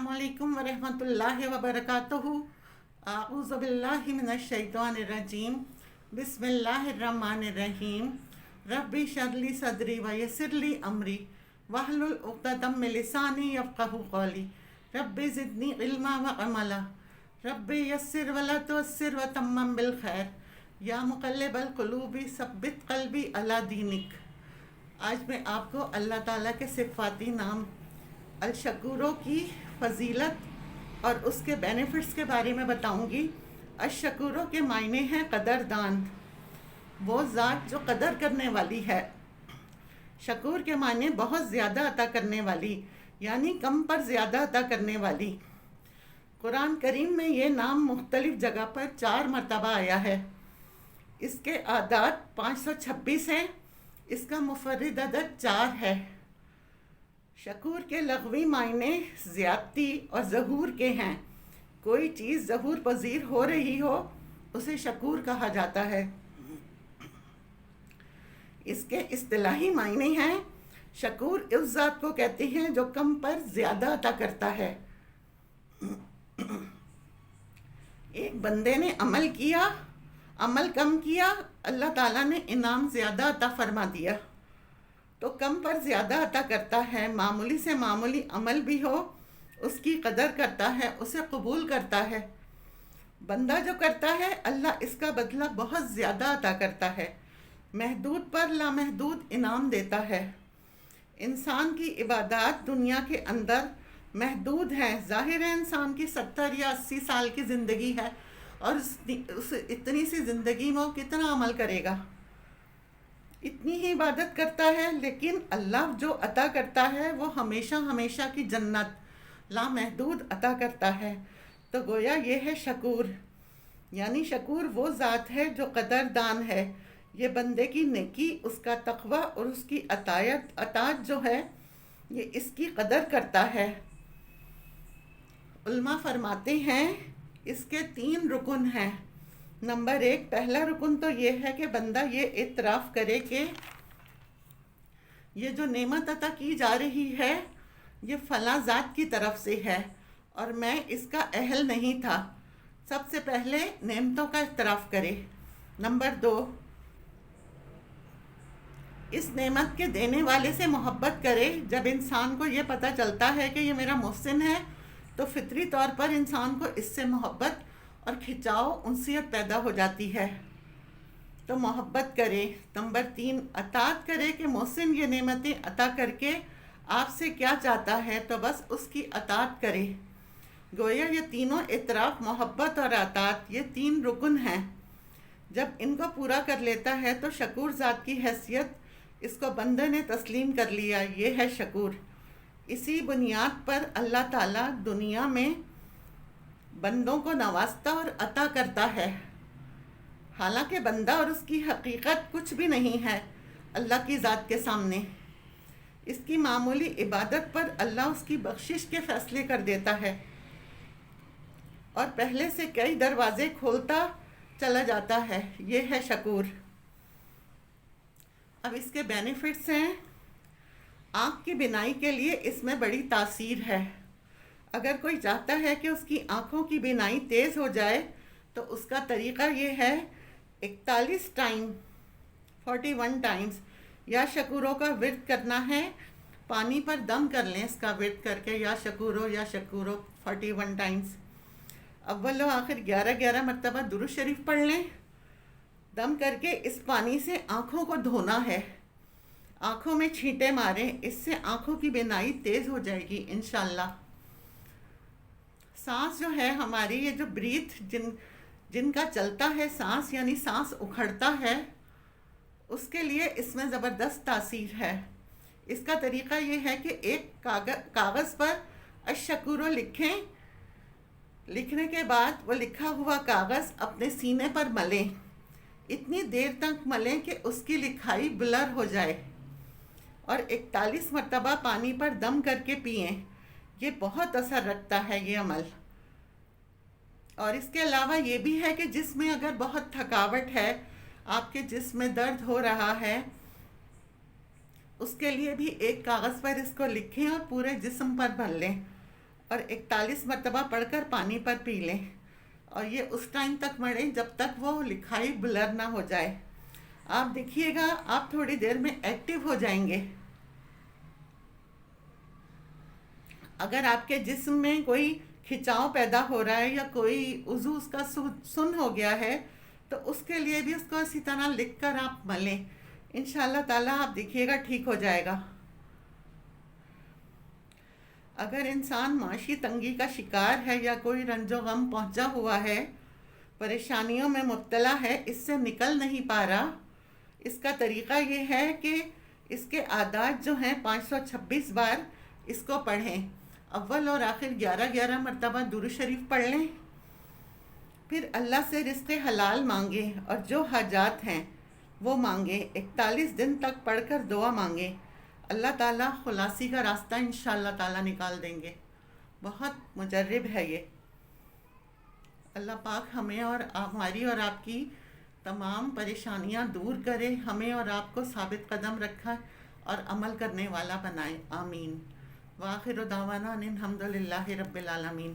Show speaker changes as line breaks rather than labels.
अस्सलामुअलैकुम वरहमतुल्लाहि वबरकातुहू। आऊज़ु बिल्लाहि मिनश्शैतानिर्रजीम। बिस्मिल्लाहिर्रहमानिर्रहीम। रब्बि शरली सदरी व यस्सिरली अमरी वहलुल उक़्दतम मिन लिसानी यफ़क़हू क़ौली। रब्बि ज़िदनी इल्मा व अमला। रब्बि यस्सिर वला तुअस्सिर व तम्मम बिल खैर। या मुक़ल्लिबल क़ुलूबि सब्बित क़ल्बी अला दीनिक। आज मैं आपको अल्लाह ताला के सिफ़ाती नाम अल-शकूरों की फजीलत और उसके बेनिफिट्स के बारे में बताऊंगी। अश-शकूरों के मायने हैं कदरदान, वो ज़ात जो कदर करने वाली है। शकूर के मायने बहुत ज़्यादा अता करने वाली, यानी कम पर ज़्यादा अता करने वाली। कुरान करीम में ये नाम मुख्तलिफ जगह पर 4 मरतबा आया है। इसके आदाद 526 हैं। इसका मुफर्रिद अदद 4 है। शकूर के लग़वी मायने ज़्यादती और ज़हूर के हैं। कोई चीज़ ज़हूर पज़ीर हो रही हो उसे शकूर कहा जाता है। इसके इस्तिलाही मायने हैं, शकूर उस ज़ात को कहते हैं जो कम पर ज़्यादा अता करता है। एक बंदे ने अमल किया, अमल कम किया, अल्लाह ताला ने इनाम ज़्यादा अता फरमा दिया, तो कम पर ज़्यादा अता करता है। मामूली से मामूली अमल भी हो उसकी कदर करता है, उसे कबूल करता है। बंदा जो करता है अल्लाह इसका बदला बहुत ज़्यादा अता करता है, महदूद पर लामहदूद इनाम देता है। इंसान की इबादत दुनिया के अंदर महदूद हैं। ज़ाहिर है इंसान की 70 या 80 साल की ज़िंदगी है और उस इतनी सी ज़िंदगी में वो कितना अमल करेगा, इतनी ही इबादत करता है। लेकिन अल्लाह जो अता करता है वो हमेशा हमेशा की जन्नत लामहदूद अता करता है। तो गोया ये है शकूर, यानी शकूर वो ज़ात है जो कदरदान है। ये बंदे की नेकी, उसका तक़वा और उसकी अताअत जो है ये इसकी कदर करता है। उल्मा फरमाते हैं इसके 3 रुकन हैं। नंबर 1, पहला रुकन तो ये है कि बंदा ये इतराफ़ करे कि ये जो नेमत अता की जा रही है ये फ़लाँ ज़ात की तरफ से है और मैं इसका अहल नहीं था। सबसे पहले नेमतों का इतराफ़ करे। नंबर 2, इस नेमत के देने वाले से मोहब्बत करे। जब इंसान को ये पता चलता है कि ये मेरा मोहसिन है तो फितरी तौर पर इंसान को इससे मोहब्बत और खिंचाव, उनसियत पैदा हो जाती है, तो मोहब्बत करे। नंबर 3, अताअत करे कि मोहसिन ये नेमतें अता करके आपसे क्या चाहता है तो बस उसकी अताअत करे। गोया ये तीनों इतराफ़, मोहब्बत और अताअत, ये 3 रुकन हैं। जब इनको पूरा कर लेता है तो शकूर ज़ात की हैसियत इसको बंदे ने तस्लीम कर लिया। ये है शकूर। इसी बुनियाद पर अल्लाह ताला दुनिया में बंदों को नवाजता और अता करता है। हालांकि बंदा और उसकी हकीकत कुछ भी नहीं है अल्लाह की ज़ात के सामने। इसकी मामूली इबादत पर अल्लाह उसकी बख्शिश के फ़ैसले कर देता है और पहले से कई दरवाज़े खोलता चला जाता है। ये है शकूर। अब इसके बेनिफिट्स हैं। आँख की बिनाई के लिए इसमें बड़ी तासीर है। अगर कोई चाहता है कि उसकी आँखों की बिनाई तेज़ हो जाए तो उसका तरीक़ा ये है, 41 टाइम 41 टाइम्स या शकूरों का विर्द करना है। पानी पर दम कर लें इसका विर्द करके, या शकूरों 41 टाइम्स। अव्वल व आखिर 11 मरतबा दुरूद शरीफ पढ़ लें। दम करके इस पानी से आँखों को धोना है, आँखों में छींटे मारें, इससे आँखों की बिनाई तेज़ हो जाएगी इंशाअल्लाह। सांस जो है हमारी, ये जो ब्रीथ जिनका चलता है सांस, यानी सांस उखड़ता है, उसके लिए इसमें ज़बरदस्त तासीर है। इसका तरीक़ा ये है कि एक कागज़ पर अश-शकूरो लिखें। लिखने के बाद वो लिखा हुआ कागज़ अपने सीने पर मलें। इतनी देर तक मलें कि उसकी लिखाई ब्लर हो जाए और 41 मरतबा पानी पर दम करके पिएं। ये बहुत असर रखता है ये अमल। और इसके अलावा ये भी है कि जिसमें अगर बहुत थकावट है, आपके जिस्म में दर्द हो रहा है, उसके लिए भी एक कागज़ पर इसको लिखें और पूरे जिस्म पर भर लें اور 41 مرتبہ پڑھ کر پانی پر پی لیں، اور یہ اس ٹائم تک پڑھیں جب تک وہ لکھائی بلر نہ ہو جائے۔ آپ دیکھیے گا آپ تھوڑی دیر میں ایکٹیو ہو جائیں گے۔ اگر آپ کے جسم میں کوئی کھچاؤ پیدا ہو رہا ہے یا کوئی عضو اس کا سن ہو گیا ہے تو اس کے لیے بھی اس کو اسی طرح لکھ کر آپ ملیں، انشاءاللہ تعالیٰ آپ دیکھیے گا ٹھیک ہو جائے گا۔ اگر انسان معاشی تنگی کا شکار ہے یا کوئی رنج و غم پہنچا ہوا ہے، پریشانیوں میں مبتلا ہے، اس سے نکل نہیں پا رہا، اس کا طریقہ یہ ہے کہ اس کے عادات جو ہیں 526 بار اس کو پڑھیں، اول اور آخر 11 مرتبہ درود شریف پڑھ لیں، پھر اللہ سے رزق حلال مانگیں اور جو حاجات ہیں وہ مانگیں، 41 دن تک پڑھ کر دعا مانگیں، اللہ تعالیٰ خلاصی کا راستہ انشاءاللہ تعالیٰ نکال دیں گے۔ بہت مجرب ہے یہ۔ اللہ پاک ہمیں اور ہماری اور آپ کی تمام پریشانیاں دور کرے، ہمیں اور آپ کو ثابت قدم رکھا اور عمل کرنے والا بنائے، آمین۔ وآخر دعوانا ان الحمد للہ رب العالمین۔